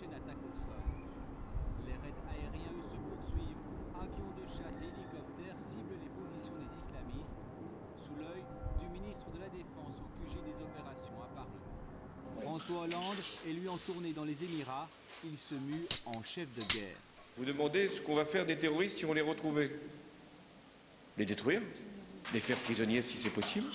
prochaine attaque au sol. Les raids aériens se poursuivent. Avions de chasse et hélicoptères ciblent les positions des islamistes sous l'œil du ministre de la Défense au QG des opérations à Paris. François Hollande est lui en tournée dans les Émirats. Il se mue en chef de guerre. Vous demandez ce qu'on va faire des terroristes si on les retrouvait. Les détruire, les faire prisonniers si c'est possible.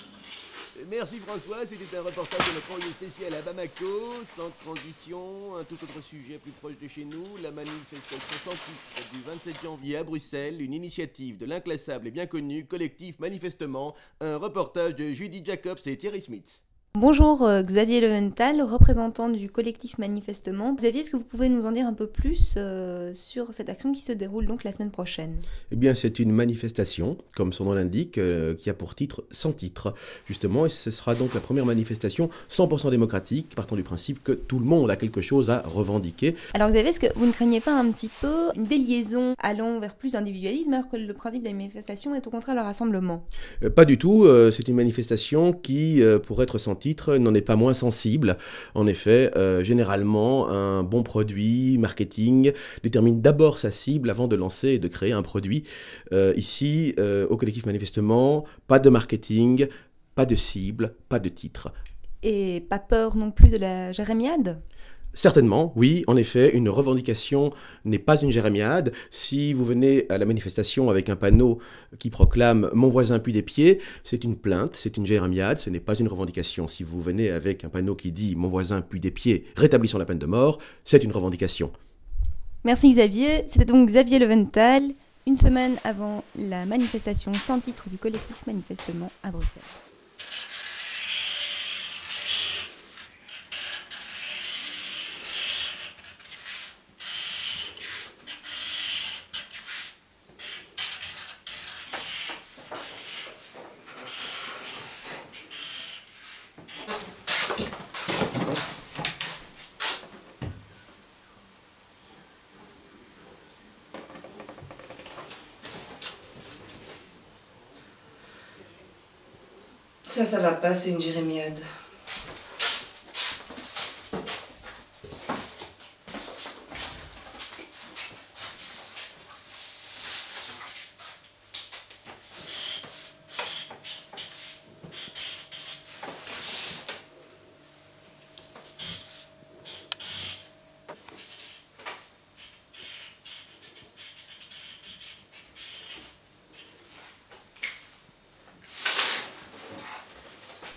Merci François, c'était un reportage de notre envoyé spécial à Bamako, sans transition, un tout autre sujet plus proche de chez nous, la manifestation sans titre du 27 janvier à Bruxelles, une initiative de l'inclassable et bien connu collectif Manifestement, un reportage de Judy Jacobs et Thierry Smith. Bonjour Xavier Leventhal, représentant du collectif Manifestement. Xavier, est-ce que vous pouvez nous en dire un peu plus sur cette action qui se déroule donc la semaine prochaine ? Eh bien, c'est une manifestation, comme son nom l'indique, qui a pour titre Sans titre, justement, et ce sera donc la première manifestation 100% démocratique, partant du principe que tout le monde a quelque chose à revendiquer. Alors Xavier, est-ce que vous ne craignez pas un petit peu une déliaison allant vers plus d'individualisme, alors que le principe de la manifestation est au contraire le rassemblement ? Pas du tout, c'est une manifestation qui, pour être sans titre, n'en est pas moins sensible. En effet, généralement, un bon produit marketing détermine d'abord sa cible avant de lancer et de créer un produit. Ici, au collectif Manifestement, pas de marketing, pas de cible, pas de titre. Et pas peur non plus de la jérémiade ? Certainement, oui, en effet, une revendication n'est pas une jérémiade. Si vous venez à la manifestation avec un panneau qui proclame « Mon voisin pue des pieds », c'est une plainte, c'est une jérémiade, ce n'est pas une revendication. Si vous venez avec un panneau qui dit « Mon voisin pue des pieds, rétablissons la peine de mort », c'est une revendication. Merci Xavier, c'était donc Xavier Leventhal, une semaine avant la manifestation sans titre du collectif Manifestement à Bruxelles. Ça va pas, c'est une jérémiade.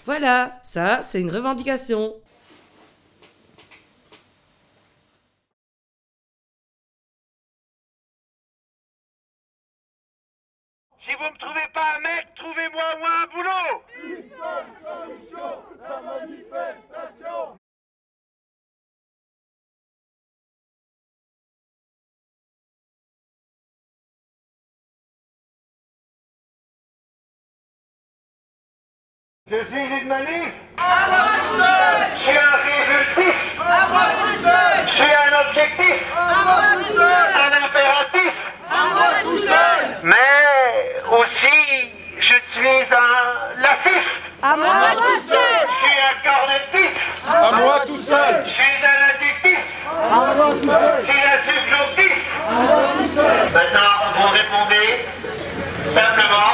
Voilà, ça, c'est une revendication. Si vous me trouvez pas un mec, trouvez-moi au moins un boulot. Une seule solution, la manifestation. Je suis une manif. À moi tout seul. Je suis un révulsif. À moi tout seul. Je suis un objectif. À moi tout seul. Un impératif. À moi tout seul. Mais aussi, je suis un lassif. À moi tout seul. Je suis un cornet de piste. À moi tout seul. Je suis un adjectif. À moi tout seul. Je suis un subjonctif. À moi tout seul. Maintenant, vous répondez simplement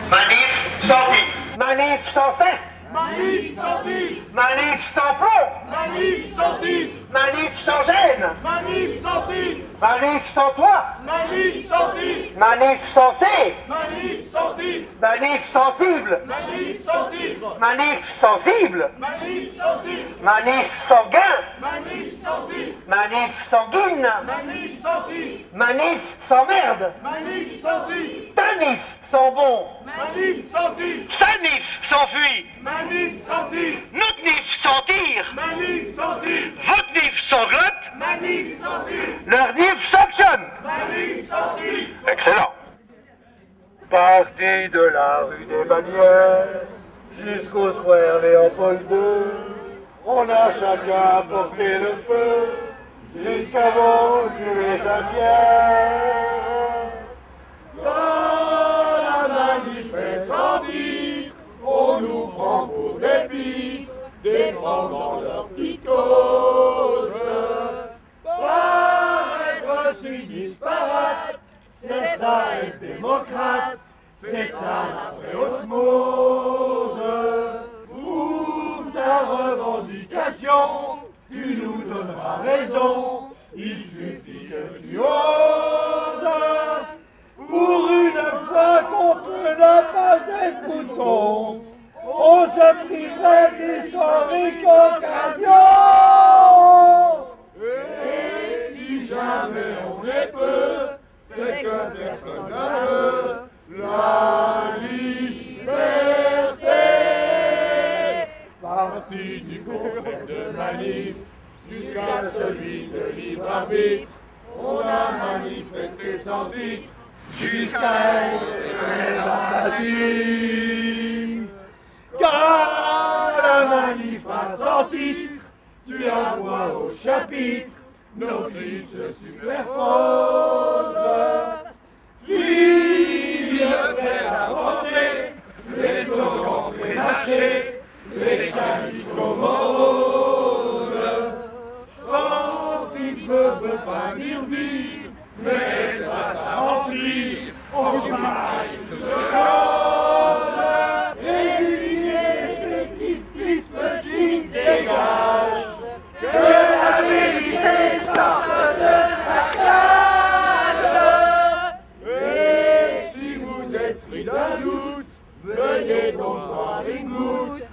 manif sans titre. Manif sans cesse. Manif sans titre. Manif sans plomb. Manif sans titre. Manif sans gêne. Manif sans titre. Manif sans toi. Manif sans titre. Manif censé. Manif sans titre. Manif sensible. Manif sans titre. Manif sensible. Manif sans titre. Manif sanguin. Manif sans titre. Manif sanguine. Manif sans titre. Manif sans merde. Manif sans titre. Tanif sans bon. Manif sans titre. Sanif sans fuit. Manif sans titre. Notre nif sans tir. Manif sans titre. Votre nif sanglote. Manif sans titre. Leur nif sanctionne. Manif sans titre. Excellent. Parti de la rue des Bannières jusqu'au square Léopold II, on a chacun porté le feu jusqu'avant tuer sa pierre. Dans la manifeste sans titre, on nous prend pour des pitres, défendant leur petite cause. tu nous donneras raison. Il suffit que tu oses. Pour une fois qu'on peut ne pas être bouton, on se priverait d'historiques occasions. Et si jamais on est peu, c'est que personne ne veut la liberté. Parti du concept de manif jusqu'à celui de libre arbitre, on a manifesté sans titre jusqu'à être rébarbatif. Car la manif a sans titre, tu la vois au chapitre, nos cris se superposent. Puis le fait avancer, les slogans prémâchés, les calicots moroses. Sans titre ne veut pas dire vide, mais ça s'emplit, on gagne toutes choses. Résigné, fétichisme, petit dégage, que la vérité sorte de sa cage. Et si vous êtes pris d'un doute, venez donc voir une goutte.